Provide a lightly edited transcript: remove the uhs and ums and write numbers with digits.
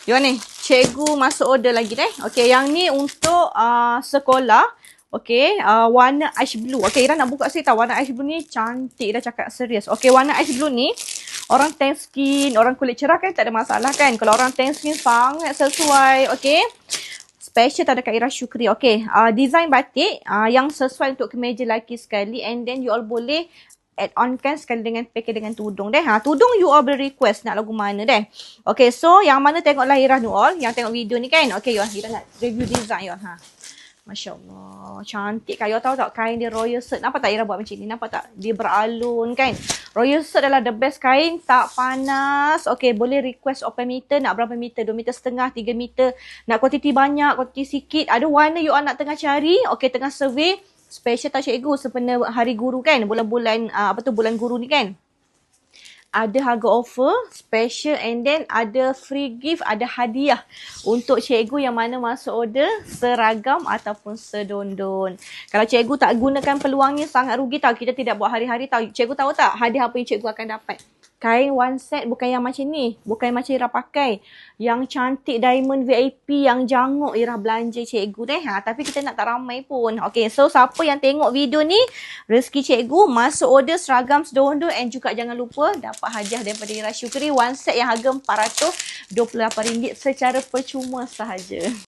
Yang ni, cikgu masuk order lagi deh. Okey, yang ni untuk sekolah. Okey, warna ash blue. Okey, Ira nak buka sikit tau. Warna ash blue ni cantik dah cakap serius. Okey, warna ash blue ni orang tan skin, orang kulit cerah kan tak ada masalah kan. Kalau orang tan skin sangat sesuai. Okey. Special tau dekat Ira Syukri. Okey, design batik yang sesuai untuk kemeja lelaki sekali, and then you all boleh add on kan sekali dengan pakai dengan tudung deh. Tudung you all boleh request nak lagu mana deh. Okey, so yang mana tengoklah Ira you all, yang tengok video ni kan. Okey, you all, Ira nak review design you all. Masya Allah, cantik kan. You all tahu tak kain dia royal silk. Nampak tak Ira buat macam ni? Nampak tak? Dia beralun kan. Royal silk adalah the best kain, tak panas. Okey, boleh request open meter, nak berapa meter? 2 meter setengah, 3 meter. Nak kuantiti banyak, kuantiti sikit. Ada warna you all nak tengah cari. Okey, tengah survey. Special tak cikgu sempena hari guru kan. Bulan-bulan, bulan guru ni kan. Ada harga offer, special, and then ada free gift, ada hadiah untuk cikgu yang mana masuk order seragam ataupun sedondon. Kalau cikgu tak gunakan peluang ni sangat rugi tau. Kita tidak buat hari-hari tau. Cikgu tahu tak hadiah apa yang cikgu akan dapat? Kain one set, bukan yang macam ni. Bukan yang macam Ira pakai. Yang cantik diamond VIP yang janguk Ira belanja cikgu deh. Tapi kita nak tak ramai pun. Okay, so siapa yang tengok video ni, rezeki cikgu masuk order seragam sedondon, and juga jangan lupa dapat hadiah daripada Ira Syukri. One set yang harga RM428 secara percuma sahaja.